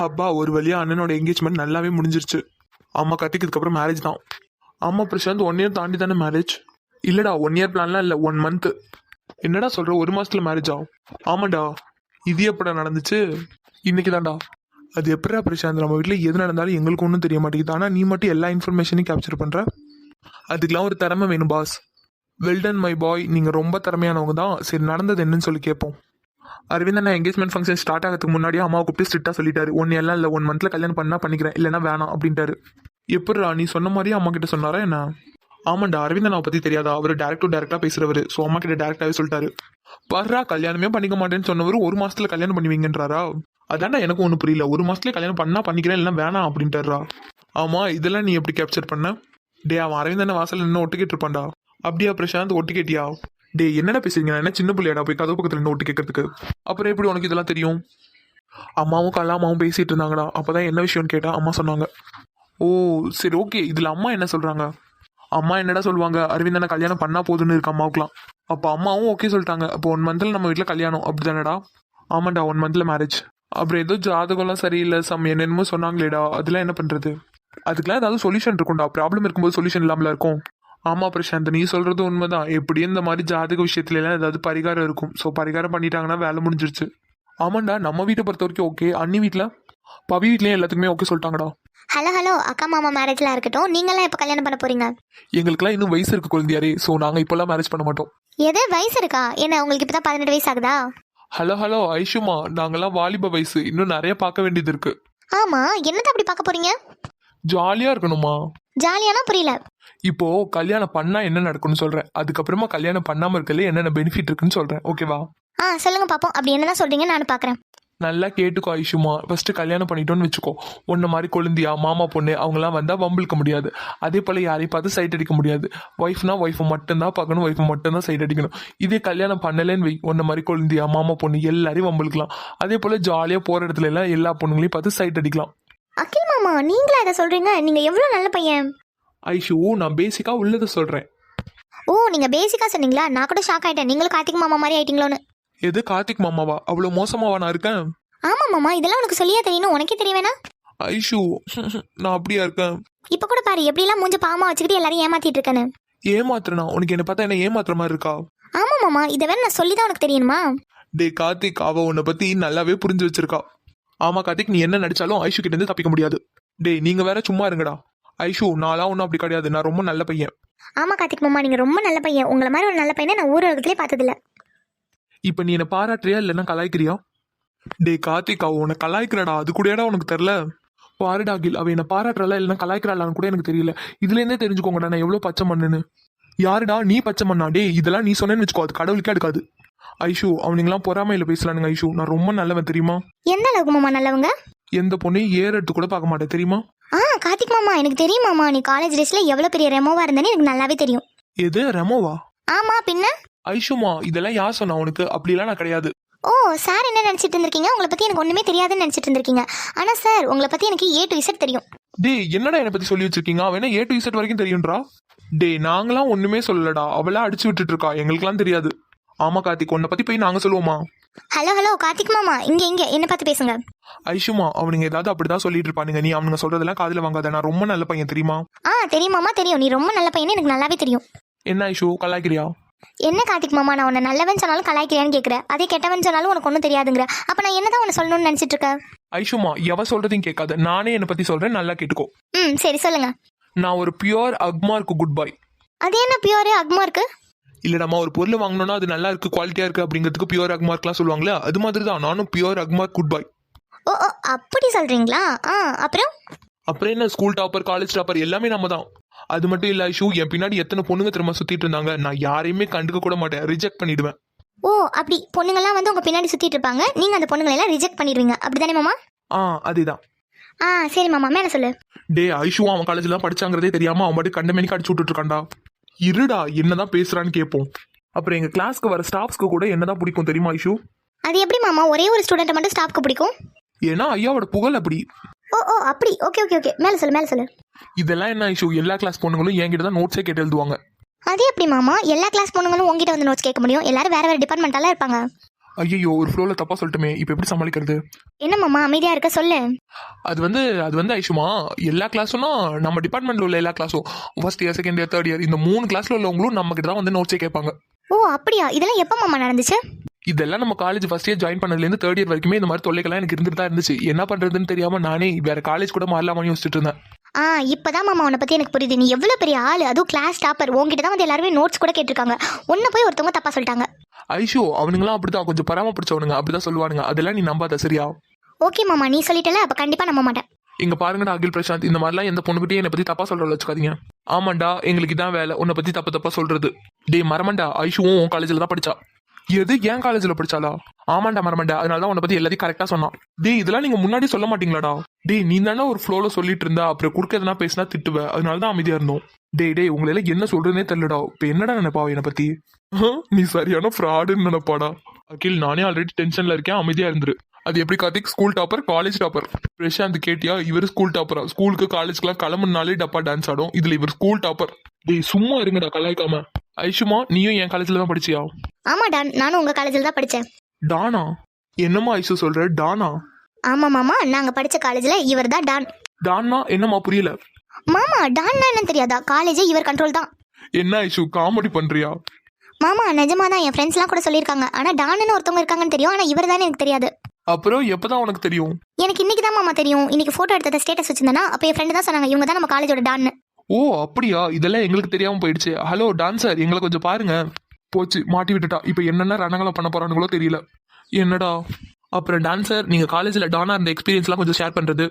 அப்பா ஒரு வழியா அண்ணனோட என்கேஜ்மெண்ட் நல்லாவே முடிஞ்சிருச்சு. அம்மா கட்டிக்கிறதுக்கு அப்புறம் மேரேஜ் தான். ஆமா பிரசாந்த், 1 இயர் தாண்டி தானே மேரேஜ்? இல்லடா 1 இயர் பிளான்லாம் இல்லை, 1 மந்த். என்னடா சொல்ற, 1 மாசத்துல மேரேஜா? ஆமாண்டா. இது எப்படா நடந்துச்சு? இன்னைக்கு தான்டா. அது எப்படா பிரசாந்த், நம்ம வீட்டில் எது நடந்தாலும் எங்களுக்கு ஒன்றும் தெரிய மாட்டேங்குது, ஆனால் நீ மட்டும் எல்லா இன்ஃபர்மேஷனையும் கேப்சர் பண்ற. அதுக்கெல்லாம் ஒரு திறமை வேணும் பாஸ். வெல்டன் மை பாய், நீங்கள் ரொம்ப திறமையானவங்க தான். சரி, நடந்தது என்னன்னு சொல்லி கேட்போம். அரவிந்த் அண்ணா என்கேஜ்மெண்ட் ஃபங்க்ஷன் ஸ்டார்ட் ஆகிறதுக்கு முன்னாடியே அம்மாவை கூப்பிட்டு ஸ்ட்ரிக்டாக சொல்லிட்டாரு, 1 எல்லாம் இல்லை, 1 மந்த்ல கல்யாணம் பண்ணா பண்ணிக்கிறேன், இல்லைன்னா வேணாம் அப்படின்ட்டாரு. எப்படிடா, நீ சொன்ன மாதிரியே அம்மா கிட்ட சொன்னாரா என்ன? ஆமாண்டா, அரவிந்த் அண்ணாவை பற்றி தெரியாதா? அவர் டேரக்டாக பேசுறவர். ஸோ அம்மா கிட்ட டேரக்டாகவே சொல்லிட்டாரு. வர்றா, கல்யாணமே பண்ணிக்க மாட்டேன்னு சொன்னவர் 1 மாசத்துல கல்யாணம் பண்ணுவீங்கன்றாரா? அதான்டா எனக்கு ஒன்றும் புரியல. 1 மாசத்துல கல்யாணம் பண்ணா பண்ணிக்கிறேன், இல்லைன்னா வேணாம் அப்படின்ட்டாரா? ஆமா, இதெல்லாம் நீ எப்படி கேப்சர் பண்ண? டே, அவன் அரவிந்த் அண்ணா வாசல் இன்னும் ஒட்டுக்கிட்டு இருப்பான்டா. அப்படியா பிரசாந்த், ஒட்டு கேட்டியா? டே, என்னடா பேசுறீங்க? நான் என்ன சின்ன பிள்ளையாடா போய் கதவு பக்கத்துல இருந்து ஒட்டு கேட்கறதுக்கு? அப்புறம் எப்படி உனக்கு இதெல்லாம் தெரியும்? அம்மாவும் கல்லாமாவும் பேசிட்டு இருந்தாங்கடா. அப்பதான் என்ன விஷயம்னு கேட்டா அம்மா சொன்னாங்க. ஓ சரி, ஓகே. இதுல அம்மா என்ன சொல்றாங்க? அம்மா என்னடா சொல்லுவாங்க, அரவிந்த் அண்ணா கல்யாணம் பண்ணா போதுன்னு இருக்கு அம்மாவுக்குலாம். அப்போ அம்மாவும் ஓகே சொல்லிட்டாங்க. அப்போ 1 மந்த்ல நம்ம வீட்டில் கல்யாணம், அப்படிதானடா? ஆமாண்டா, 1 மந்த்ல மேரேஜ். அப்புறம் ஏதோ ஜாதகம்லாம் சரியில்லை, என்னென்னமோ சொன்னாங்களேடா, அதெல்லாம் என்ன பண்றது? அதுக்கெல்லாம் ஏதாவது சொல்யூஷன் இருக்கும்டா. ப்ராப்ளம் இருக்கும்போது சொல்யூஷன் இல்லாமல இருக்கும். ஆமா பிரசாந்த், நீ சொல்றது உண்மைதான். எப்படியும் இந்த மாதிரி ஜாதக விஷயத்துல எல்லாம் ஏதாவது பரிகாரம் இருக்கும். ஸோ பரிகாரம் பண்ணிட்டாங்கன்னா வேலை முடிஞ்சிருச்சு. ஆமாண்டா, நம்ம வீட்டை பொறுத்த வரைக்கும் ஓகே. அண்ணி வீட்டில், பவி வீட்லயும் எல்லாத்துக்குமே ஓகே சொல்லிட்டாங்கடா. ஹலோ, அக்கா மாமா மேரேஜ்லாம் இருக்கட்டும், நீங்களாம் எப்போ கல்யாணம் பண்ண போறீங்க? எங்களுக்குலாம் இன்னும் வயசு இருக்கு குழந்தையாரே. ஸோ நாங்கள் இப்போல்லாம் மேரேஜ் பண்ண மாட்டோம். எது வயசு இருக்கா? என்ன உங்களுக்கு இப்போ தான் 18 வயசு ஆகுதா? ஹலோ ஐஷுமா, நாங்கெல்லாம் வாலிப வயசு, இன்னும் நிறைய பார்க்க வேண்டியது இருக்கு. ஆமா, என்னத்தை அப்படி பார்க்க போறீங்க? ஜாலியா இருக்கணுமா? ஜாலியானா புரியல. இப்போ கல்யாணம் பண்ணா என்ன நடக்கும்னு சொல்றேன், அதுக்கப்புறமா கல்யாணம் பண்ணாம இருக்கல என்னென்ன பெனிஃபிட் இருக்குன்னு சொல்றேன், ஓகேவா? சொல்லுங்க பாப்போம். அப்படி என்னதான் சொல்றீங்க, நானும் பாக்குறேன். நல்லா கேட்டுக்கோ ஐஷுமா. ஃபர்ஸ்ட் கல்யாணம் பண்ணிட்டோன்னு வச்சுக்கோ, உன்ன மாதிரி கொழுந்தியா மாமா பொண்ணு அவங்கலாம் வந்தா வம்பிழுக்க முடியாது. அதே போல யாரையும் பார்த்து சைட் அடிக்க முடியாது. ஒய்ஃப்னா ஒய்ஃபை மட்டும்தான் பார்க்கணும், ஒய்ஃபை மட்டும்தான் சைட் அடிக்கணும். இதே கல்யாணம் பண்ணலேன்னு வை, உன்ன மாதிரி கொழுந்தியா மாமா பொண்ணு எல்லாரையும் வம்பிழுக்கலாம். அதே போல ஜாலியா போற இடத்துல எல்லாம் எல்லா பொண்ணுங்களையும் பார்த்து சைட் அடிக்கலாம். அகில் மாமா, நீங்களா இதை சொல்றீங்க? நீங்க எவ்வளவு நல்ல பையன். ஐஷு, நான் பேசிக்கா உள்ளதை சொல்றேன். ஓ, நீங்க பேசிக்கா சொன்னீங்களா? நான் கூட ஷாக் ஆயிட்டேன். நீங்களும் கார்த்திக் மாமா மாதிரி ஆயிட்டீங்களோன்னு. எது கார்த்திக் மாமாவா? அவ்வளவு மோசமாவா நான் இருக்கேன்? ஆமா மாமா, இதெல்லாம் உனக்கு சொல்லியா தெரியணும்? உனக்கே தெரிய வேணா? ஐஷு, நான் அப்படியா இருக்கேன்? இப்ப கூட பாரு, எப்படி எல்லாம் மூஞ்ச பாவமா வச்சுக்கிட்டு எல்லாரும் ஏமாத்திட்டு இருக்கேன்னு. ஏமாத்துறனா? உனக்கு என்ன பார்த்தா என்ன ஏமாத்துற மாதிரி இருக்கா? ஆமா மாமா, இதை வேற நான் சொல்லிதான் உனக்கு தெரியணுமா? டே கார்த்திக், அவ உன்னை பத்தி நல்லாவே புரிஞ்சு வச்சிருக்கா. ஆமா கார்த்திக், நீ என்ன நடிச்சாலும் ஐஷு கிட்ட இருந்து தப்பிக்க முடியாது. டே நீங்க வேற சும்மா இருங்கடா. ஐஷு, நான்லாம் ஒன்றும் அப்படி கிடையாது, நான் ரொம்ப நல்ல பையன். ஆமா கார்த்திக் மாமா, நீங்க ரொம்ப நல்ல பையன். உங்களை மாதிரி ஒரு நல்ல பையனை நான் ஊர் உலகத்திலே பார்த்ததில்ல. இப்ப நீ என்ன பாராட்டுறியா இல்லைன்னா கலாய்க்கிறியா? டே கார்த்திக், அவ உன்னை கலாய்க்கிறடா, அது கூடடா உனக்கு தெரியல. பாருடா அகில், அவ என்ன பாராட்டுறா இல்லைன்னா கலாய்க்கிறாளான்னு கூட எனக்கு தெரியல. இதுல இருந்தே தெரிஞ்சுக்கோங்கடா நான் எவ்வளவு பச்சை மண்ணுன்னு. யாருடா நீ பச்சை மண்ணா? டே இதெல்லாம் நீ சொன்னேன்னு வச்சுக்கோ, அது கடவுளுக்கே எடுக்காது. ஐஷு, அவனுங்களாம் பொறாமையில பேசலானுங்க. ஐஷு, நான் ரொம்ப நல்லவன் தெரியுமா? எந்த அளவுக்கு மாமா நல்லவங்க? எந்த பொண்ணையும் ஏற எடுத்து கூட பார்க்க மாட்டேன் தெரியுமா? கார்த்திக் மாமா, எனக்கு தெரியும் மாமா. நீ காலேஜ் டேஸ்ல எவ்வளவு பெரிய ரெமோவா இருந்தேன்னு எனக்கு நல்லாவே தெரியும். எது ரெமோவா? ஆமா பின்ன. ஐஷுமா, இதெல்லாம் யார் சொன்னா உனக்கு? அப்படிலாம் நான் கிடையாது. ஓ சார், என்ன நினைச்சிட்டு இருந்திருக்கீங்க? உங்களை பத்தி எனக்கு ஒண்ணுமே தெரியாதுன்னு நினைச்சிட்டு இருந்திருக்கீங்க. ஆனா சார், உங்களை பத்தி எனக்கு A to Z தெரியும். டே என்னடா என்னை பத்தி சொல்லி வச்சிருக்கீங்க? அவன் A to Z வரைக்கும் தெரியும்ன்றா. டே நாங்களாம் ஒண்ணுமே சொல்லலடா, அவளா அடிச்சு விட்டுட்டு இருக்கா, எங்களுக்குலாம் தெரியாது. ஆமா கார்த்திக், உன்னை பத்தி போய் நாங்க சொல்லுவோமா? ஹலோ கார்த்திக் மாமா, இங்க என்ன பார்த்து பேசுங்க. ஐஷுமா, அவனுங்க ஏதாவது அப்படிதான் சொல்லிட்டு இருப்பானுங்க. நீ அவனுங்க சொல்றதெல்லாம் காதுல வாங்காத. நான் ரொம்ப நல்ல பையன் தெரியுமா? தெரியும் மாமா, தெரியும். நீ ரொம்ப நல்ல பையன், எனக்கு நல்லாவே தெரியும். என்ன ஐஷு, கலாய்க்கிறியா? என்ன கார்த்திக் மாமா, நான் உன்னை நல்லவன் சொன்னாலும் கலாய்க்கிறியான்னு கேட்குறேன். அதே கெட்டவன் சொன்னாலும் உனக்கு ஒன்றும் தெரியாதுங்கிற. அப்ப நான் என்னதான் உன்னை சொல்லணும்னு நினைச்சிட்டு இருக்கேன்? ஐஷுமா, எவ சொல்றதையும் கேட்காத. நானே என்னை பத்தி சொல்றேன், நல்லா கேட்டுக்கோ. சரி சொல்லுங்க. நான் ஒரு பியூர் அக்மார்க்கு குட் பாய். அது என்ன பியூர் அக்மார்க்கு? இல்லடாமா, ஒரு பொருள் வாங்கணும்னா அது நல்லா இருக்கு, குவாலிட்டியா இருக்கு அப்படிங்கிறதுக்கு பியூர் அக்மார்க்லாம் சொல்லுவாங்களே, அது மாதிரி தான் நானும் பியூர் அக்மார்க் குட் பாய். ஓ அப்படி சொல்றீங்களா? அப்புறம் என்ன, ஸ்கூல் டாப்பர், காலேஜ் டாப்பர் எல்லாமே நம்ம தான். அது மட்டும் இல்ல ஐஷு, என் பின்னாடி எத்தனை பொண்ணுங்க திரும்ப சுத்திட்டு இருந்தாங்க. நான் யாரையுமே கண்டுக்க கூட மாட்டேன், ரிஜெக்ட் பண்ணிடுவேன். ஓ அப்படி பொண்ணுங்கெல்லாம் வந்து உங்க பின்னாடி சுத்திட்டு இருப்பாங்க, நீங்க அந்த பொண்ணுங்களை எல்லாம் ரிஜெக்ட் பண்ணிடுவீங்க, அப்படிதானே மாமா? அதுதான். சரி மாமா, மேல சொல்லு. டே ஐஷு, அவன் காலேஜ்ல தான் படிச்சாங்கிறதே தெரியாம அவன் மட்டும் கண்டமேனிக்கு அடிச்சு விட்டுட்டு இருக்கான்டா. இருடா, என்னதான் பேசுறான்னு கேட்போம். அப்புறம் எங்க கிளாஸ்க்கு வர ஸ்டாஃப்ஸ்க்கு கூட என்னதான் பிடிக்கும் தெரியுமா ஐஷு? அது எப்படி மாமா, ஒரே ஒரு ஸ்டூடெண்ட் மட்டும் ஸ்டாஃப்க்கு பிடிக்கும்? ஏன்னா ஐயாவோட புகழ் அப்படி. ஓ அப்படி. ஓகே மேல சொல்லு. இதெல்லாம் என்ன ஐஷு, எல்லா கிளாஸ் பொண்ணுங்களும் என்கிட்ட தான் நோட்ஸே கேட்டு எழுதுவாங்க. அது எப்படி மாமா, எல்லா கிளாஸ் பொண்ணுங்களும் உங்ககிட்ட வந்து நோட்ஸ் கேட்க முடியும்? எல்லாரும் வேற டிபார்ட்மெண்டால இருப்பாங்க. ஐயோ ஒரு ஃப்ளோல தப்பா சொல்லிட்டுமே, இப்போ எப்படி சமாளிக்கிறது? என்ன மாமா அமைதியா இருக்க, சொல்லு. அது வந்து ஐஷுமா, எல்லா கிளாஸும் நம்ம டிபார்ட்மெண்ட்ல உள்ள எல்லா கிளாஸும் first year second year third year இந்த 3 கிளாஸ்ல உள்ளவங்களும் நம்ம கிட்ட தான் வந்து நோட்ஸே கேட்பாங்க. ஓ அப்படியா, இதெல்லாம் எப்போ மாமா நடந்துச்சு? இதெல்லாம் நம்ம காலேஜ் ஃபர்ஸ்ட் இயர் ஜாயின் பண்ணதுலேருந்து தேர்ட் இயர் வரைக்குமே இந்த மாதிரி தொல்லைகள்லாம் எனக்கு இருந்துட்டு தான் இருந்துச்சு. என்ன பண்றதுன்னு தெரியாம நானே வேற காலேஜ் கூட மாறலாமான்னு யோசிச்சுட்டு இருந்தேன். இப்பதான் மாமா உன்னை பத்தி எனக்கு புரியுது. நீ எவ்வளவு பெரிய ஆளு, அதுவும் கிளாஸ் டாப்பர். உன்கிட்ட தான் வந்து எல்லாருமே நோட்ஸ் கூட கேட்டிருக்காங்க. உன்னை போய் ஒருத்தவங்க தப்பா சொல்லிட்டாங்க. ஐஷோ அவனுங்களாம் அப்படிதான், கொஞ்சம் பராம பிடிச்சவனுங்க அப்படிதான் சொல்லுவானுங்க. அதெல்லாம் நீ நம்பாத சரியா? ஓகே மாமா, நீ சொல்லிட்டல, அப்ப கண்டிப்பா நம்ப மாட்டேன். இங்க பாருங்கடா அகில் பிரசாந்த், இந்த மாதிரிலாம் எந்த பொண்ணுகிட்டயும் என்னை பத்தி தப்பா சொல்ற வச்சுக்காதீங்க. ஆமாண்டா, எங்களுக்கு இதான் வேலை, உன்னை பத்தி தப்பா சொல்றது. டேய் மரமண்டா, ஐஷுவும் உன் காலேஜ்ல தான் படிச்சா. எது, என் காலேஜ்ல படிச்சாலா? ஆமாண்டா மரமண்டா, அதனாலதான் உன்னை பத்தி எல்லாத்தையும் கரெக்டா சொன்னான். டேய் இதெல்லாம் நீங்க முன்னாடி சொல்ல மாட்டீங்களாடா? டேய் நீ தானே ஒரு ஃப்ளோல சொல்லிட்டு இருந்தா, அப்புறம் குறுக்க எதனா பேசினா திட்டுவ, அதனாலதான் அமைதியா இருந்தோம். டேய் உங்களை என்ன சொல்றதுனே தெரியலடா. இப்ப என்னடா நினைப்பா என்னை பத்தி? நீ சரியான ஃப்ராடுன்னு நினைப்பாடா. அகில் நானே ஆல்ரெடி டென்ஷன்ல இருக்கேன், அமைதியா இருந்துரு. அது எப்படி Karthik, school topper college topper? Prashanth கேட்டியா? இவர் ஸ்கூல் டாப்பரா? ஸ்கூலுக்கு காலேஜ்க்குலாம் கிளம்புனாலே டப்பா டான்ஸ் ஆடும், இதுல இவர் ஸ்கூல் டாப்பர். டேய் சும்மா இருங்கடா கலாய்க்காம. ஐஷுமா நீயும் என் காலேஜ்ல தான் படிச்சியா? ஆமா டான், நானும் உங்க காலேஜில் தான் படித்தேன். டானா? என்னம்மா ஐஷு சொல்ற, டானா? ஆமா மாமா, நாங்க படிச்ச காலேஜ்ல இவர் தான் டான். டான்னா என்னம்மா புரியல? மாமா டான்னா என்னன்னு தெரியாதா? காலேஜே இவர் கண்ட்ரோல் தான். என்ன ஐஷு காமெடி பண்றியா? மாமா நிஜமா தான், என் ஃப்ரெண்ட்ஸ்லாம் கூட சொல்லியிருக்காங்க. ஆனா டான்னு ஒருத்தவங்க இருக்காங்கன்னு தெரியும், ஆனா இவர் தானே எனக்கு தெரியாது. அப்புறம் எப்பதான் உனக்கு தெரியும்? எனக்கு இன்னைக்கு தான் மாமா தெரியும். இன்னைக்கு போட்டோ எடுத்தத ஸ்டேட்டஸ் வச்சிருந்தேனா, அப்ப என் ஃப்ரெண்டு தான் சொன்னாங்க இவங்க தான் நம்ம காலேஜோட டான்னு. ஓ அப்படியா, இதெல்லாம் எங்களுக்கு தெரியாம போயிடுச்சு. ஹலோ டான்சர், எங்களை கொஞ்சம் பாருங்க. போச்சு, மாட்டி விட்டுட்டா. இப்ப என்னென்ன ரணங்களை பண்ண போறானுங்களோ தெரியல. என்னடா அப்புறம் டான்சர், நீங்க காலேஜ்ல டானா இருந்த எக்ஸ்பீரியன்ஸ்லாம் கொஞ்சம் ஷேர் பண்றது?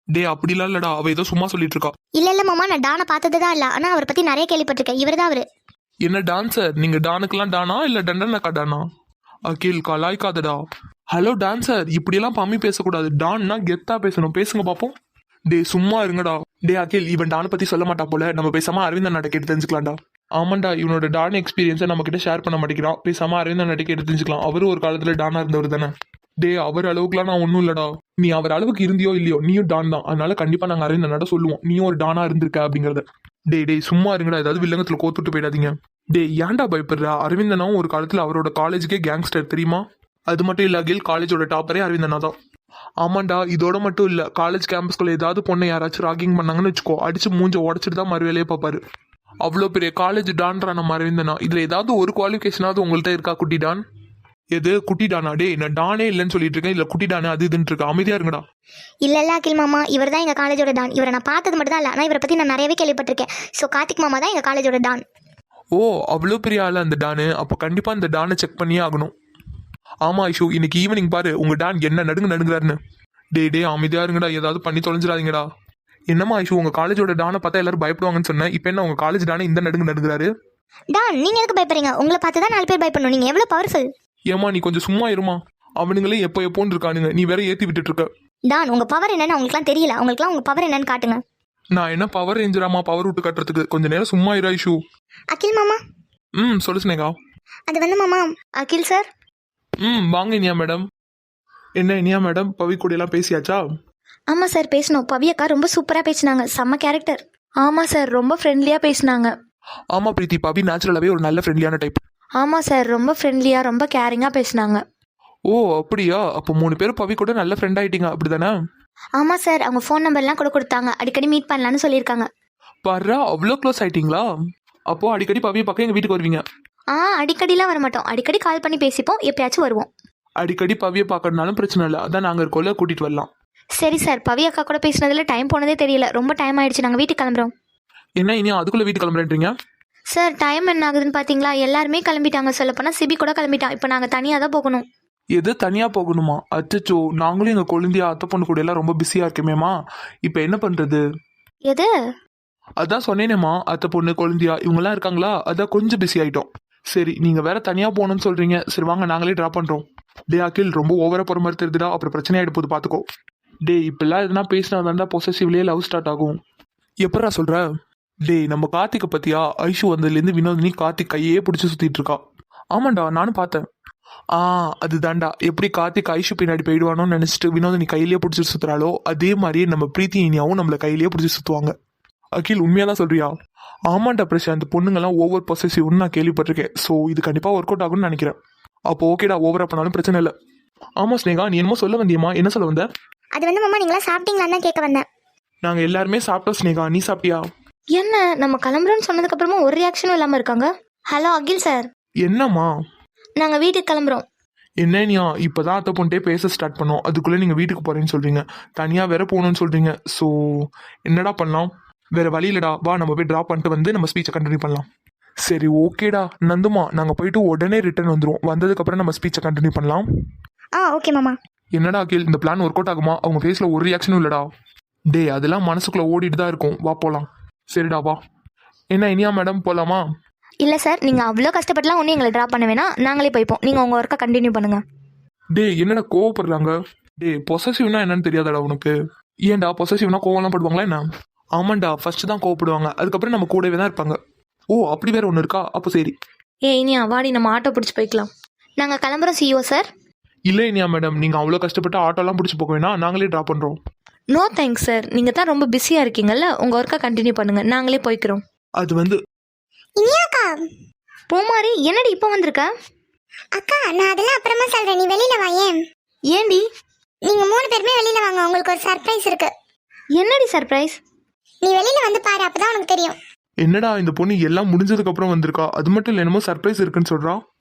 டே அப்படிலாம் இல்லடா, அவ ஏதோ சும்மா சொல்லிட்டு இருக்கா. இல்ல மாமா, நான் டானை பார்த்ததுதான் இல்ல, ஆனா அவரை பத்தி நிறைய கேள்விப்பட்டிருக்கேன். இவர் தான் அவரு. என்ன டான்சர், நீங்க டானுக்கெல்லாம் டானா இல்ல டண்டனக்கா டானா? அகில் கலாய்க்காதடா. ஹலோ டான்சர், இப்படியெல்லாம் பம்மி பேசக்கூடாது. டான்னா கெத்தா பேசணும், பேசுங்க பாப்போம். டே சும்மா இருங்கடா. டே அகில், இவன் டானை பத்தி சொல்ல மாட்டா போல, நம்ம பேசாம அரவிந்த் அண்ணாட்ட கேட்டு தெரிஞ்சுக்கலாம்டா. ஆமாண்டா, இவனோட டான் எக்ஸ்பீரியன்ஸை நம்ம கிட்ட ஷேர் பண்ண மாட்டேங்கிறான். பேசாம அரவிந்த் அண்ணாட்ட கேட்டு தெரிஞ்சுக்கலாம். அவரும் ஒரு காலத்துல டானா இருந்தவர் தானே. டே அவர் அளவுக்குலாம் நான் ஒன்றும் இல்லடா. நீ அவர் அளவுக்கு இருந்தியோ இல்லையோ, நீயும் டான் தான். அதனால கண்டிப்பா நாங்க அரவிந்த் அண்ணாட்ட சொல்லுவோம் நீயும் ஒரு டானா இருந்திருக்க அப்படிங்கறத. டே சும்மா இருங்கடா, ஏதாவது வில்லங்கத்துல கோத்துட்டு போயிடாதீங்க. டே ஏன்டா பயப்படுறா? அரவிந்த் அண்ணாவும் ஒரு காலத்துல அவரோட காலேஜுக்கே கேங்ஸ்டர் தெரியுமா? அது மட்டும் இல்ல அகில், காலேஜோட டாப்பரே அரவிந்த் அண்ணா தான். ஆமாண்டா, இதோட மட்டும் இல்ல, காலேஜ் கேம்பஸ்குள்ள ஏதாவது பொண்ணை யாராச்சும் ராகிங் பண்ணாங்கன்னு வச்சுக்கோ, அடிச்சு மூஞ்ச உடச்சிட்டு தான் மறு வேலையே பார்ப்பாரு. அவ்வளோ பெரிய காலேஜ் டான்றா நம்ம அரவிந்தனா. இதுல ஏதாவது ஒரு குவாலிஃபிகேஷனாவது உங்கள்கிட்ட இருக்கா குட்டி டான்? எது குட்டி டானா? டே நான் டானே இல்லைன்னு சொல்லிட்டு இருக்கேன், இல்ல குட்டி டானே அது இதுன்னு இருக்கா. அமைதியா இருங்கடா. இல்ல அகில் மாமா, இவர் தான் எங்க காலேஜோட டான். இவரை நான் பார்த்தது மட்டும் தான் இல்ல, ஆனா இவரை பத்தி நான் நிறையவே கேள்விப்பட்டிருக்கேன். சோ கார்த்திக் மாமா தான் எங்க காலேஜோட டான். ஓ அவ்வளோ பெரிய ஆளு அந்த டானு. அப்போ கண்டிப்பா இந்த டானை செக் பண்ணியே ஆகணும். ஆமா ஐஷு, இன்னைக்கு ஈவினிங் பாரு உங்க டான் என்ன நடுங்குறாருன்னு. டே அமைதியா இருங்கடா, ஏதாவது பண்ணி தொலைஞ்சிடாதீங்கடா. என்னம்மா ஐஷு, உங்க காலேஜோட டானை பார்த்தா எல்லாரும் பயப்படுவாங்கன்னு சொன்னேன், இப்போ என்ன உங்க காலேஜ் டானே இந்த நடுங்குறாரு? டான் நீங்க எதுக்கு பயப்படுறீங்க? உங்களை பார்த்து தான் 4 பேர் பயப்படணும். நீங்க எவ்வளவு பவர்ஃபுல். ஏமா நீ கொஞ்சம் சும்மா இருமா. அவனுங்களே எப்போன்னு இருக்கானுங்க, நீ வேற ஏத்தி விட்டுட்டு இருக்க. டான் உங்க பவர் என்னன்னு அவங்களுக்குலாம் தெரியல. அவங்களுக்குலாம் உங்க பவர் என்னன்னு காட்டுங்க. நான் என்ன பவர் ரேஞ்சராமா பவர் விட்டு கட்டுறதுக்கு? கொஞ்ச நேரம் சும்மா இரு ஐஷு. அகில் மாமா. சொல்லு ஸ்னேகா. அது வந்து மாமா, அகில் சார். வாங்க இனியா மேடம். என்ன இனியா மேடம், பவி கூட எல்லாம் பேசியாச்சா? ஆமாம் சார் பேசணும். பவி அக்கா ரொம்ப சூப்பராக பேசினாங்க, செம்ம கேரக்டர். ஆமாம் சார் ரொம்ப ஃப்ரெண்ட்லியாக பேசினாங்க. ஆமா பிரீத்தி, பவி நேச்சுரலாவே ஒரு நல்ல ஃப்ரெண்ட்லியான டைப். ஆமாம் சார் ரொம்ப ஃப்ரெண்ட்லியாக ரொம்ப கேரிங்காக பேசினாங்க. ஓ அப்படியா, அப்போ 3 பேரும் பவி கூட நல்ல ஃப்ரெண்ட் ஆயிட்டீங்க அப்படிதானே? ஆமாம் சார், அவங்க ஃபோன் நம்பர்லாம் கூட கொடுத்தாங்க, அடிக்கடி மீட் பண்ணலான்னு சொல்லியிருக்காங்க. பாரு அவ்வளோ க்ளோஸ் ஆயிட்டீங்களா? அப்போ அடிக்கடி பவியை பக்கம் எங்க வீட்டுக்கு வருவீங்க? அடிக்கடிலாம் வர மாட்டோம், அடிக்கடி கால் பண்ணி பேசிப்போம், எப்பயாச்சும் வருவோம். அடிக்கடி பவியை பார்க்கறதுனாலும் பிரச்சனை இல்லை, அதான் நாங்கள் இருக்கோல கூட்டிட்டு வரலாம். சரி சார், பவி அக்கா கூட பேசினதுல டைம் போனதே தெரியல, ரொம்ப டைம் ஆயிடுச்சு, நாங்கள் வீட்டுக்கு கிளம்புறோம். என்ன இனியா அதுக்குள்ள வீட்டுக்கு கிளம்புறேன்றீங்க? சார் டைம் என்ன ஆகுதுன்னு பார்த்தீங்களா? எல்லாருமே கிளம்பிட்டாங்க, சொல்லப்போனால் சிபி கூட கிளம்பிட்டான். இப்போ நாங்கள் தனியாக தான் போகணும். எது தனியா போகணுமா? அச்சச்சோ, நாங்களும் எங்க குழந்தையா அத்தை பொண்ணு கூட எல்லாம் ரொம்ப பிஸியா இருக்கமேமா. இப்போ என்ன பண்றது? எது? அதான் சொன்னேனேமா, அத்தை பொண்ணு குழந்தையா இவங்கெல்லாம் இருக்காங்களா, அதான் கொஞ்சம் பிஸி ஆயிட்டோம். சரி நீங்க வேற தனியா போகணும்னு சொல்றீங்க, சரி வாங்க நாங்களே ட்ராப் பண்றோம். டே அகில், ரொம்ப ஓவரா போற மாதிரி தெரியுதுடா, அப்புறம் பிரச்சனை ஆயிட்டு போது பாத்துக்கோ. டே இப்பெல்லாம் எதுனா பேசினா தாண்டா பொசசிவ்லயே லவ் ஸ்டார்ட் ஆகும். எப்படா சொல்ற? டே நம்ம கார்த்திகை பத்தியா? ஐஷு வந்ததுலேருந்து வினோதினி கார்த்திக் கையே பிடிச்சி சுத்திட்டு இருக்கா. ஆமாண்டா நானும் பார்த்தேன். அதுதான்டா, எப்படி கார்த்திக் ஐஷு பின்னாடி போயிடுவானோன்னு நினைச்சிட்டு வினோதினி கையிலேயே பிடிச்சி சுத்துறாளோ, அதே மாதிரியே நம்ம பிரீத்தி இனியாவும் நம்மள கையிலேயே பிடிச்சி சுத்துவாங்க. அகில் உண்மையாதான் சொல்றியா? ஆமாண்டா பிரசாந்த், பொண்ணுங்கெல்லாம் ஓவர் பொசசிவ்னு நான் கேள்விப்பட்டிருக்கேன். ஸோ இது கண்டிப்பா ஒர்க் அவுட் ஆகும்னு நினைக்கிறேன். அப்போ ஓகேடா, ஓவரா பண்ணாலும் பிரச்சனை இல்லை. ஆமா ஸ்னேகா, நீ என்னமோ சொல்ல வந்தியம்மா, என்ன சொல்ல வந்த? அது வந்து மாமா நீங்களா சாப்பிட்டீங்களான்னு தான் கேட்க வந்தேன். நாங்க எல்லாருமே சாப்பிட்டோம் ஸ்னேகா, நீ சாப்பிட்டியா? என்ன நம்ம கிளம்புறோன்னு சொன்னதுக்கு அப்புறமா ஒரு ரியாக்ஷனும் இல்லாம இருக்காங்க. ஹலோ அகில் சார், என்னம்மா? நாங்க வீட்டுக்கு கிளம்புறோம். என்னனியா, இப்பதான் அத்தை பொண்ணுட்டே பேச ஸ்டார்ட் பண்ணோம், அதுக்குள்ள நீங்க வீட்டுக்கு போறேன்னு சொல்றீங்க, தனியா வேற போகணும்னு சொல்றீங்க. ஸோ என்னடா பண்ணலாம்? வேற வழி இல்லடா, வா நம்ம போய் ட்ராப் பண்ணிட்டு வந்து நம்ம ஸ்பீச்சை கண்டினியூ பண்ணலாம். சரி ஓகேடா நந்துமா, நாங்க போயிட்டு உடனே ரிட்டர்ன் வந்துடும், வந்ததுக்கு அப்புறம் நம்ம ஸ்பீச்சை கண்டினியூ பண்ணலாம். ஓகே மாமா. என்னடா அகில், இந்த பிளான் ஒர்க் அவுட் ஆகுமா? அவங்க ஃபேஸ்ல ஒரு ரியாக்ஷனும் இல்லடா. டே அதெல்லாம் மனசுக்குள்ள ஓடிட்டு தான் இருக்கும், வா போலாம். சரிடா வா. என்ன இனியா மேடம் போலாமா? இல்ல சார், நீங்க அவ்வளோ கஷ்டப்பட்டுலாம் ஒன்றும் எங்களை ட்ராப் பண்ண வேணாம், நாங்களே போய்ப்போம். நீங்க உங்க ஒர்க்கை கண்டினியூ பண்ணுங்க. டே என்னடா கோவப்படுறாங்க? டே பொசசிவ்னா என்னன்னு தெரியாதடா உனக்கு? ஏன்டா பொசசிவ்னா கோவம்லாம் படுவாங்களா என்ன? ஆமாண்டா, ஃபர்ஸ்ட் தான் கோவப்படுவாங்க, அதுக்கப்புறம் நம்ம கூடவே தான் இருப்பாங்க. ஓ அப்படி வேற ஒன்று இருக்கா? அப்போ சரி. இனியா வாடி, நம்ம ஆட்டோ பிடிச்சி போய்க்கலாம். நாங்க கிளம்புறோம் சிஓ சார். இல்லை இனியா மேடம், நீங்க அவ்வளோ கஷ்டப்பட்டு ஆட்டோலாம் பிடிச்சி போக வேணாம், நாங்களே ட்ராப் பண்றோம். நோ தேங்க்ஸ் சார், நீங்க தான் ரொம்ப பிஸியா இருக்கீங்கல்ல, உங்க ஒர்க்கை கண்டினியூ பண்ணுங்க, நாங்களே போய்க்கிறோம். அது வந்து இனியாக்கா. பூமாரி, என்னடி இப்போ வந்திருக்க? அக்கா நான் அதெல்லாம் அப்புறமா சொல்றேன், நீ வெளியில வா. ஏண்டி? நீங்க 3 பேருமே வெளியில வாங்க, உங்களுக்கு ஒரு சர்ப்ரைஸ் இருக்கு. என்னடி சர்ப்ரைஸ்? நீ வெளியில வந்து பாரு, அப்பதான் உனக்கு தெரியும். என்னடா இந்த பொண்ணு எல்லாம் முடிஞ்சதுக்கு அப்புறம் வந்திருக்கா, அது மட்டும் இல்லை என்னமோ சர்ப்ரைஸ் இருக்குன்னு சொல்றா.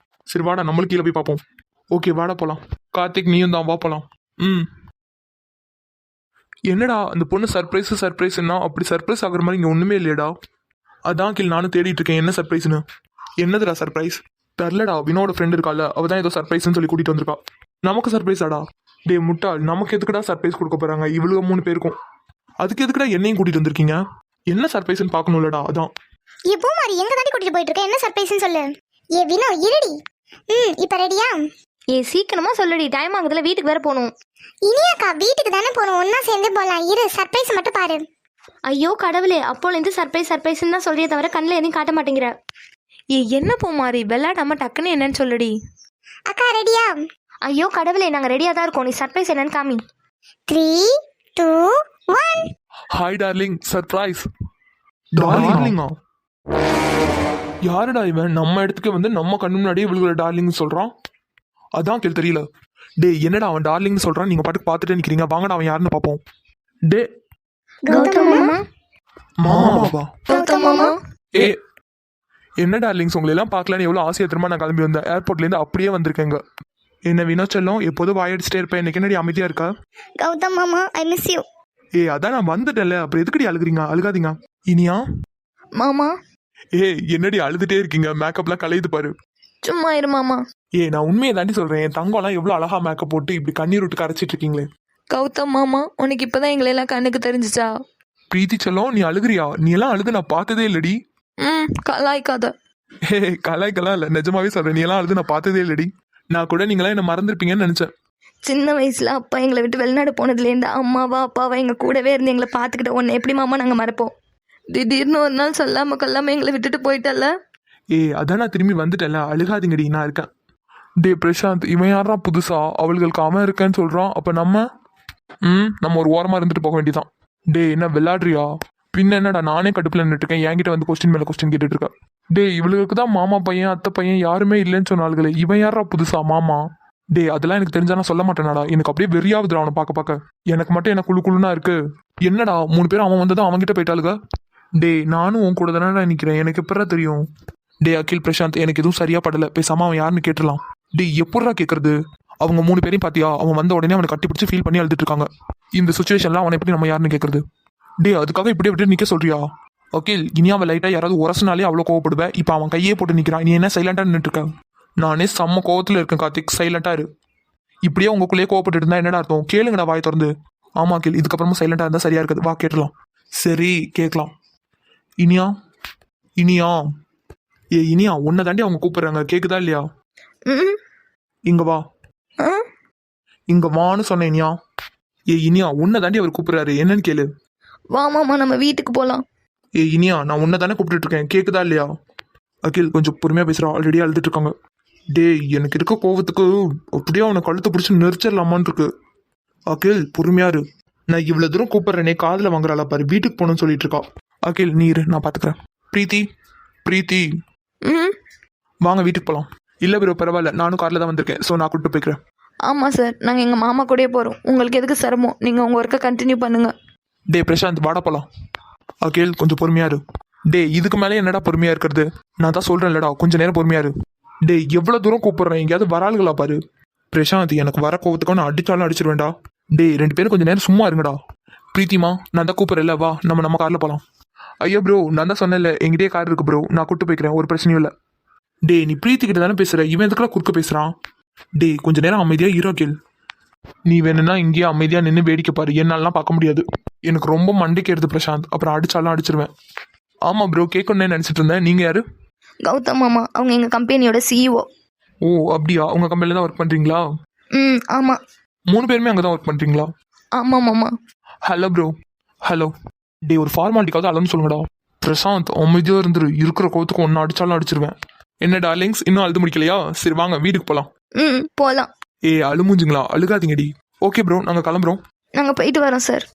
சரி வாடா, நம்மளும் கீழே போய் பார்ப்போம். ஓகே வாடா போலாம். கார்த்திக் நீயும் தான், வா போலாம். என்னடா அந்த பொண்ணு சர்ப்ரைஸ்னா அப்படி சர்ப்ரைஸ் ஆகுற மாதிரி இங்கே ஒன்றுமே இல்லையடா. அதான் கீழ் நானும் தேடிட்டு இருக்கேன், என்ன சர்ப்ரைஸ்னு. என்னதுடா சர்ப்ரைஸ்? தெரிலடா, வினோட ஃப்ரெண்ட் இருக்கால, அவ தான் ஏதோ சர்ப்ரைஸ்னு சொல்லி கூட்டிட்டு வந்திருக்கா. நமக்கு சர்ப்ரைஸாடா? டே முட்டாள், நமக்கு எதுக்குடா சர்ப்ரைஸ் கொடுக்க போறாங்க? இவளுக்கு 3 பேருக்கும். அதுக்கு எதுக்குடா என்னையும் கூட்டிட்டு வந்திருக்கீங்க? என்ன சர்ப்ரைஸ்னு பார்க்கணும்லடா, அதான். ஏ பூமாரி, எங்க தாண்டி கூட்டிட்டு போயிட்டு இருக்க? என்ன சர்ப்ரைஸ்னு சொல்லு. ஏ வினோ இருடி. இப்ப ரெடியா? சீக்கிரமா சொல்லுடி, டைம் ஆகுதுல, வீட்டுக்கு வேற போகணும். இனியாக்கா வீட்டுக்கு தானே போகணும், ஒன்னா சேர்ந்து போலாம். இரு, சர்ப்ரைஸ் மட்டும் பாரு. ஐயோ கடவுளே, அப்போலேருந்து சர்ப்ரைஸ்ன்னு தான் சொல்றியே தவிர கண்ணில் எதையும் காட்ட மாட்டேங்கிற. என்ன பூமாரி, விளையாடாம டக்குன்னு என்னன்னு சொல்லுடி. அக்கா ரெடியா? ஐயோ கடவுளே, நாங்கள் ரெடியாக தான் இருக்கோம், நீ சர்ப்ரைஸ் என்னன்னு காமி. 3, 2, 1. Hi darling, surprise. டார்லிங்கா? யாருடா இவன்? நம்ம இடத்துக்கு வந்து நம்ம கண்ணு முன்னாடியே இவளுக்கு டார்லிங்னு சொல்றான். அதான் கேள் தெரியல. டே என்னடா அவன் டார்லிங்னு சொல்றான், நீங்க பாட்டுக்கு பார்த்துட்டே நிக்கிறீங்க, வாங்கடா அவன் யாருன்னு பார்ப்போம். டே கௌதம் மாமா. மாமாவா? கௌதம் மாமா. ஏ என்ன டார்லிங்ஸ், உங்களை எல்லாம் பார்க்கலான்னு எவ்வளோ ஆசையா திரும்ப நான் கிளம்பி வந்தேன், ஏர்போர்ட்லேருந்து அப்படியே வந்திருக்கேங்க. என்ன வினோச்செல்லம், எப்போதும் வாயடிச்சிட்டே இருப்பேன், எனக்கு என்னடி அமைதியா இருக்கா? கௌதம் மாமா, ஐ மிஸ் யூ. அதான் நான் வந்துட்டேன்ல, அப்புறம் எதுக்கடி அழுகுறீங்க? அழுகாதீங்க. இனியா? மாமா. என்னடி அழுதுட்டே இருக்கீங்க? மேக்கப்லாம் கலையுது பாரு. சும்மா இரு மாமா. நான் உண்மையை தாண்டி சொல்றேன், என் தங்கம்லாம் எவ்வளோ அழகா மேக்கப் போட்டு இப்படி கண்ணீர் விட்டு கரைச்சிட்டு இருக்கீங்களே. கௌதம் மாமா, உனக்கு இப்பதான் எங்களை எல்லாம் கண்ணுக்கு தெரிஞ்சிச்சா? பிரீத்தி செல்லம், நீ அழுகுறியா? நீ எல்லாம் அழுது நான் பார்த்ததே இல்லடி. கலாய்க்காத. கலாய்க்கெல்லாம் இல்லை, நிஜமாவே சொல்றேன், நீ எல்லாம் அழுது நான் பார்த்ததே இல்லடி. நான் கூட நீங்களாம் என்ன மறந்துருப்பீங்கன்னு நினைச்சேன். சின்ன வயசுல அப்பா எங்களை விட்டு வெளிநாடு போனதுலேருந்து அம்மாவா அப்பாவா எங்க கூடவே இருந்து எங்களை பார்த்துக்கிட்ட உன்னை எப்படி மாமா நாங்கள் மறப்போம்? திடீர்னு ஒரு நாள் சொல்லாம கொல்லாம எங்களை விட்டுட்டு போயிட்டல்ல. அதான் நான் திரும்பி வந்துட்டேன்ல, அழுகாதீங்கடி, நான் இருக்கேன். டே பிரசாந்த், இவன் யாரா புதுசா அவளுகளுக்கு அவன் இருக்கேன்னு சொல்றான்? அப்ப நம்ம ஒரு ஓரமா இருந்துட்டு போக வேண்டியதான். டே என்ன விளையாடுறியா? பின்ன என்னடா, நானே கடுப்புல நின்றுட்டு இருக்கேன், என்கிட்ட வந்து கொஸ்டின் மேல கொஸ்டின் கேட்டுட்டு இருக்கேன். டே இவளுக்கு தான் மாமா பையன் அத்தை பையன் யாருமே இல்லைன்னு சொன்னாளுங்களே, இவன் யாரா புதுசா மாமா? டே அதெல்லாம் எனக்கு தெரிஞ்சா நான் சொல்ல மாட்டேனாடா, எனக்கு அப்படியே வெறியாவுதுடா அவனை பார்க்க. எனக்கு மட்டும் என்ன குழு குழுனா இருக்கு. என்னடா 3 பேரும் அவன் வந்ததும் அவன்கிட்ட போயிட்டாளுங்க. டே நானும் உன் கூட தானே நினைக்கிறேன், எனக்கு எப்படா தெரியும்? டே அகில் பிரசாந்த், எனக்கு எதுவும் சரியா படல, பேசாம அவன் யாருன்னு கேட்டுலாம். டே எப்படா கேட்கறது? அவங்க 3 பேரையும் பாத்தியா? அவன் வந்த உடனே அவனை கட்டி பிடிச்சி ஃபீல் பண்ணி அழுதுட்டு இருக்காங்க. இந்த சுச்சுவேஷன்ல அவனை எப்படி நம்ம யாருன்னு கேட்கறது? டே அதுக்காக இப்படியே விட்டு நிக்க சொல்றியா? ஓகே இனி அவன் லைட்டா யாராவது உரசினாலே அவ்வளோ கோவப்படுவேன். இப்போ அவன் கையே போட்டு நிற்கிறான், நீ என்ன சைலண்டா நின்றுட்டு இருக்க? நானே செம்ம கோவத்தில் இருக்கேன் கார்த்திக், சைலண்டா இரு. இப்படியே உங்களுக்குள்ளேயே கோவப்பட்டு இருந்தா என்னடா அர்த்தம்? கேளுங்கடா வாய் திறந்து. ஆமா கேள், இதுக்கப்புறமா சைலண்டா இருந்தா சரியா இருக்குது, வா கேட்டலாம். சரி கேட்கலாம். இனியா இனியா இனியா, உன்னை தாண்டி அவங்க கூப்பிடுறாங்க, கேக்குதா இல்லையா? இங்க வா. இங்க வான்னு சொன்னேன் இனியா. இனியா, உன்னை தாண்டி அவர் கூப்பிடுறாரு, என்னன்னு கேளு. வா மாமா, நம்ம வீட்டுக்கு போலாம். இனியா, நான் உன்னை தானே கூப்பிட்டு இருக்கேன், கேக்குதா இல்லையா? அகில் கொஞ்சம் பொறுமையா பேசுறா, ஆல்ரெடி அழுதுட்டு இருக்காங்க. டேய் எனக்கு இருக்க கோவத்துக்கு அப்படியே அவனை கழுத்தை பிடிச்சி நெரிச்சிடலாமான்னு இருக்கு. அகில் பொறுமையா இரு, நான் இவ்வளவு தூரம் கூப்பிடுறேனே, காதுல வாங்குறாளா பாரு, வீட்டுக்கு போகணும்னு சொல்லிட்டு இருக்கா. அகில் நீ இரு, நான் பாத்துக்கிறேன். பிரீத்தி பிரீத்தி வாங்க வீட்டுக்கு போலாம். இல்லை ப்ரோ பரவாயில்ல, நானும் காரில் தான் வந்திருக்கேன். ஸோ நான் கூப்பிட்டு போய்க்கிறேன். ஆமாம் சார், நாங்கள் எங்கள் மாமா கூடயே போகிறோம். உங்களுக்கு எதுக்கு சிரமம், நீங்கள் உங்கள் ஒர்க்கை கண்டினியூ பண்ணுங்கள். டே பிரசாந்த் வாடா போலாம். அகில் கொஞ்சம் பொறுமையா இரு. டே இதுக்கு மேலே என்னடா பொறுமையா இருக்கிறது? நான் தான் சொல்றேன் இல்லடா, கொஞ்ச நேரம் பொறுமையா இரு. டே எவ்வளவு தூரம் கூப்பிடுறேன், எங்கேயாவது வராளுகளா பாரு. பிரசாந்த் எனக்கு வர கோவத்துக்கு நான் அடிச்சாலும் அடிச்சிருவேன்டா. டே 2 பேரும் கொஞ்சம் நேரம் சும்மா இருங்கடா. பிரீத்திமா நான் தான் கூப்பிட்றேன்ல, வா நம்ம காரில் போகலாம். ஐயோ ப்ரோ நான் தான் சொன்னேன்ல, எங்கிட்டே கார் இருக்கு ப்ரோ, நான் கூப்பிட்டு போய்க்கிறேன், ஒரு பிரச்சனையும் இல்லை. டே நீ பிரீத்தி கிட்ட தானே பேசுற, இவன் எதுக்குலாம் குறுக்க பேசுறான்? டே கொஞ்ச நேரம் அமைதியா இரு அகில். நீ வேணும்னா இங்கேயே அமைதியா நின்று வேடிக்கை பாரு, என்னாலாம் பார்க்க முடியாது. எனக்கு ரொம்ப மண்டைக்கு எடுத்து பிரசாந்த், அப்புறம் அடிச்சாலும் அடிச்சிருவேன். ஆமா ப்ரோ கேட்கணும்னு நினைச்சிட்டு இருந்தேன். நீங்க யாரு? கௌதம் மாமா, அவங்க எங்கள் கம்பெனியோட சிஇஓ. ஓ அப்படியா, உங்க கம்பெனில தான் ஒர்க் பண்றீங்களா? ஆமாம். 3 பேருமே அங்கே தான் ஒர்க் பண்றீங்களா? ஆமாம் மாமா. Hello bro. ஹலோ. டே ஒரு ஃபார்மாலிட்டிக்காவது அளவுன்னு சொல்லுங்கடா. பிரசாந்த் அமைதியா இருந்துரு, இருக்கிற கோவத்துக்கு ஒன்று அடிச்சாலும் அடிச்சிருவேன். என்ன டார்லிங்ஸ் இன்னும் அழுது முடிக்கலையா? சரி வாங்க வீட்டுக்கு போகலாம். போகலாம். ஏ அழுமுஞ்சுங்களா, அழுகாதீங்கடி. ஓகே ப்ரோ நாங்கள் கிளம்புறோம். நாங்கள் போயிட்டு வரோம் சார்.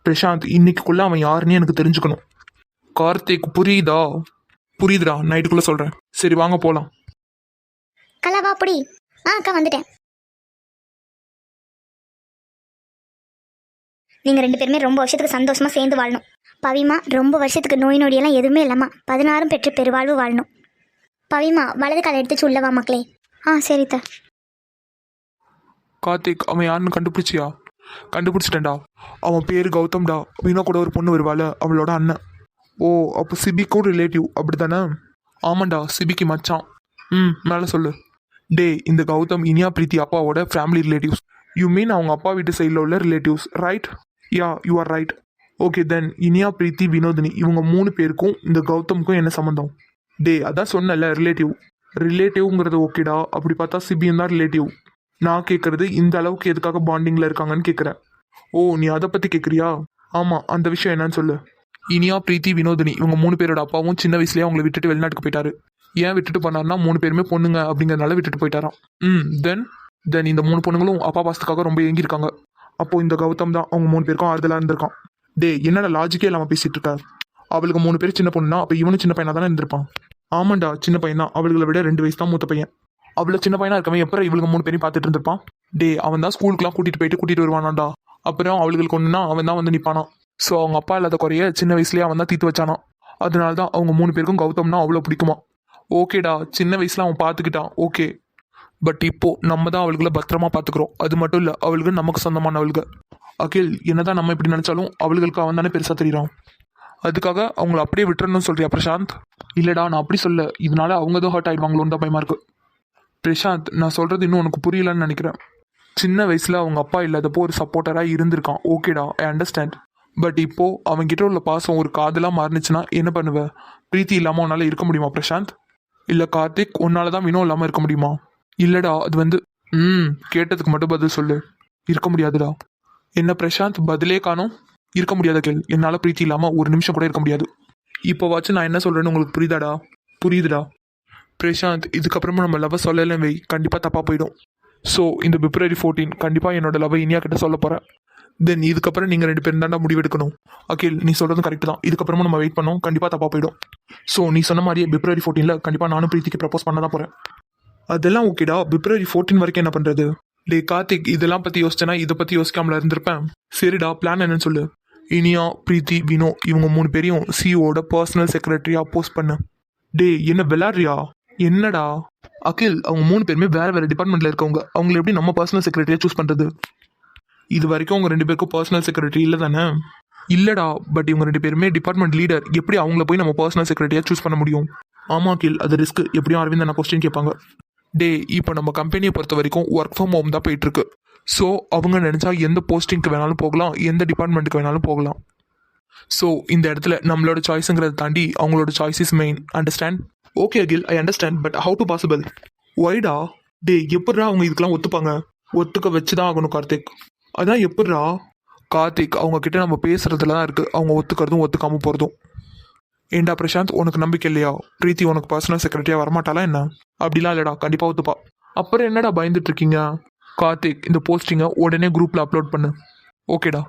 பிரசாந்த் இன்னைக்குள்ள அவன் யாருன்னு எனக்கு தெரிஞ்சுக்கணும். கார்த்திக் புரியுதா? புரியுதுடா, நைட்டுக்குள்ள சொல்றேன். சரி வாங்க போலாம். கலா வா புடி. அக்கா வந்துட்டேன். நீங்கள் 2 பேருமே ரொம்ப வருஷத்துக்கு சந்தோஷமாக சேர்ந்து வாழணும். பவிமா ரொம்ப வருஷத்துக்கு நோய் நொடியெல்லாம் எதுவுமே இல்லைம்மா, 16 பெற்று பெருவாழ்வு வாழணும். பவிமா வலது காலை எடுத்து சொல்லவா மக்களே. சரித்த. கார்த்திக் அவன் யாருன்னு கண்டுபிடிச்சியா? கண்டுபிடிச்சிட்டேன்டா. அவன் பேர் கௌதம்டா. வீணா கூட ஒரு பொண்ணு வருவாள், அவளோட அண்ணன். ஓ அப்போ சிபிக்கும் ரிலேட்டிவ் அப்படித்தானே? ஆமாண்டா சிபிக்கு மச்சான். மேலே சொல்லு. டே இந்த கௌதம் இனியா பிரீத்தி அப்பாவோட ஃபேமிலி ரிலேட்டிவ்ஸ். யூ மீன் அவங்க அப்பா வீட்டு சைடில் உள்ள relatives right? Yeah you are right. Okay then Iniya Preethi Vinodhini இவங்க 3 பேருக்கும் இந்த கௌதமுக்கும் என்ன சம்மந்தம்? டே அதான் சொன்னல ரிலேட்டிவ். ரிலேட்டிவ்ங்கிறது ஓகேடா, அப்படி பார்த்தா சிபியும் தான் ரிலேட்டிவ். நான் கேட்குறது இந்த அளவுக்கு எதுக்காக பாண்டிங்கில் இருக்காங்கன்னு கேட்குறேன். ஓ நீ அதை பற்றி கேட்குறியா? ஆமாம் அந்த விஷயம் என்னன்னு சொல்லு. இனியா பிரீத்தி வினோதினி இவங்க 3 பேரோட அப்பாவும் சின்ன வயசுலேயே அவங்களை விட்டுட்டு வெளிநாட்டுக்கு போயிட்டாரு. ஏன் விட்டுட்டு போனார்னா 3 பேருமே பொண்ணுங்க அப்படிங்கிறதுனால விட்டுட்டு போயிட்டாராம். தென் இந்த 3 பொண்ணுங்களும் அப்பா பாசத்துக்காக ரொம்ப ஏங்கியிருக்காங்க. அப்போது இந்த கௌதம் தான் அவங்க 3 பேருக்கும் ஆறுதலாக இருந்திருக்கான். டே என்னடா லாஜிக்கே இல்லாமல் பேசிகிட்டு இருக்கார். அவளுக்கு 3 பேர் சின்ன பொண்ணுனா அப்போ இவனும் சின்ன பையனாக தானே இருந்திருப்பான். ஆமாண்டா சின்ன பையன் தான், அவளுகளை விட 2 வயசு தான் மூத்த பையன். அவ்வளோ சின்ன பையனாக இருக்கவன் எப்போ இவளுக்கு 3 பேரையும் பார்த்துட்டு இருந்திருப்பான். டே அவன் தான் ஸ்கூலுக்குலாம் கூட்டிகிட்டு வருவானாண்டா. அப்புறம் அவளுக்கு ஒன்றுனா அவன் தான் வந்து நிற்பானான். ஸோ அவங்க அப்பா இல்லாத குறைய சின்ன வயசுலேயே அவன் தான் தீர்த்து வச்சானான். அதனால தான் அவங்க 3 பேருக்கும் கௌதம்னா அவ்வளோ பிடிக்குமா. ஓகேடா சின்ன வயசில் அவன் பார்த்துக்கிட்டான் ஓகே. பட் இப்போது நம்ம தான் அவளுகளை பத்திரமா பார்த்துக்குறோம். அது மட்டும் இல்லை அவளுக்கு நமக்கு சொந்தமானவளுக்கு. அகில் என்னதான் நம்ம இப்படி நினச்சாலும் அவளுக்கு அவன் தானே பெருசாக தெரியுறான். அதுக்காக அவங்கள அப்படியே விட்டுறணும்னு சொல்றியா பிரசாந்த்? இல்லைடா நான் அப்படி சொல்ல, இதனால அவங்க தான் ஹர்ட் ஆயிடுவாங்களோன்னு தான் பயமா இருக்கு. பிரசாந்த் நான் சொல்கிறது இன்னும் உனக்கு புரியலன்னு நினைக்கிறேன். சின்ன வயசில் அவங்க அப்பா இல்லாதப்போ ஒரு சப்போர்ட்டராக இருந்திருக்கான் ஓகேடா ஐ அண்டர்ஸ்டாண்ட். பட் இப்போது அவங்ககிட்ட உள்ள பாசம் ஒரு காதலாக மாறுனுச்சுன்னா என்ன பண்ணுவேன்? பிரீத்தி இல்லாமல் உன்னால் இருக்க முடியுமா பிரசாந்த்? இல்லை கார்த்திக் உன்னால தான் வினோ இல்லாமல் இருக்க முடியுமா? இல்லைடா அது வந்து கேட்டதுக்கு மட்டும் பதில் சொல்லு. இருக்க முடியாதுடா. என்ன பிரசாந்த் பதிலே காணோம்? இருக்க முடியாத கேள், என்னால் பிரீத்தி இல்லாமல் ஒரு நிமிஷம் கூட இருக்க முடியாது. இப்போவாச்சும் நான் என்ன சொல்கிறேன்னு உங்களுக்கு புரியுதாடா? புரியுதுடா பிரசாந்த். இதுக்கப்புறமா நம்ம லவ் சொல்லலாம் வை, கண்டிப்பாக தப்பாக போயிடும். ஸோ இந்த February 14 கண்டிப்பாக என்னோட லவ் இனியா கிட்ட சொல்ல போகிறேன். தென் இதுக்கப்புறம் நீங்கள் 2 பேரும் தாண்டா முடிவெடுக்கணும். அகில் நீ சொல்கிறதும் கரெக்டு தான். இதுக்கப்புறமா நம்ம வெயிட் பண்ணோம், கண்டிப்பாக தப்பாக போயிடும். ஸோ நீ சொன்ன மாதிரியே February 14 கண்டிப்பாக நானும் பிரீத்திக்கு ப்ரப்போஸ் பண்ண தான் போகிறேன். அதெல்லாம் ஓகேடா. February 14 வரைக்கும் என்ன பண்ணுறது? டே கார்த்திக் இதெல்லாம் பற்றி யோசிச்சேன்னா இதை பற்றி யோசிக்காமல இருந்திருப்பேன். சரிடா பிளான் என்னன்னு சொல்லு. இனியா பிரீத்தி வினோ இவங்க 3 பேரையும் சிஓட பர்சனல் செக்ரட்டரியாக போஸ்ட் பண்ணு. டே என்ன விளாட்றியா? என்னடா அகில் அவங்க 3 பேருமே வேறு டிபார்ட்மெண்ட்டில் இருக்கவங்க, அவங்கள எப்படி நம்ம பர்சனல் செக்ரட்டரியாக சூஸ் பண்ணுறது? இது வரைக்கும் அவங்க 2 பேருக்கும் பர்சனல் செக்ரட்டரி இல்லை தானே? இல்லைடா பட் இவங்க 2 பேருமே டிபார்ட்மெண்ட் லீடர், எப்படி அவங்கள போய் நம்ம பர்சனல் செக்ரட்டரியாக சூஸ் பண்ண முடியும்? ஆமாம் அகில் அது ரிஸ்க். எப்படியும் அரவிந்த் நான் கொஸ்டின் கேட்பாங்க. டே இப்போ நம்ம கம்பெனியை பொறுத்த வரைக்கும் ஒர்க் ஃப்ரம் ஹோம் தான் போயிட்டுருக்கு. ஸோ அவங்க நினச்சா எந்த போஸ்டிங்க்கு வேணாலும் போகலாம், எந்த டிபார்ட்மெண்ட்டுக்கு வேணாலும் போகலாம். ஸோ இந்த இடத்துல நம்மளோட சாய்ஸுங்கிறத தாண்டி அவங்களோட choice is main. Understand? Okay Akhil I understand. But how to possible? ஒய்டா? டே எப்படிடா அவங்க இதுக்கெல்லாம் ஒத்துப்பாங்க? ஒத்துக்க வச்சு தான் ஆகணும் கார்த்திக். அதான் எப்படிடா? கார்த்திக் அவங்க கிட்ட நம்ம பேசுறதுல தான் இருக்குது அவங்க ஒத்துக்கிறதும் ஒத்துக்காமல் போகிறதும். ஏண்டா பிரசாந்த் உனக்கு நம்பிக்கை இல்லையா? பிரீத்தி உனக்கு பர்சனல் செக்ரட்டரியாக வரமாட்டாளா என்ன? அப்படிலாம் இல்லைடா கண்டிப்பாக ஒத்துப்பா. அப்புறம் என்னடா பயந்துட்டு இருக்கீங்க? கார்த்திக் இந்த போஸ்டிங்கை உடனே குரூப்பில் அப்லோட் பண்ணு. ஓகேடா.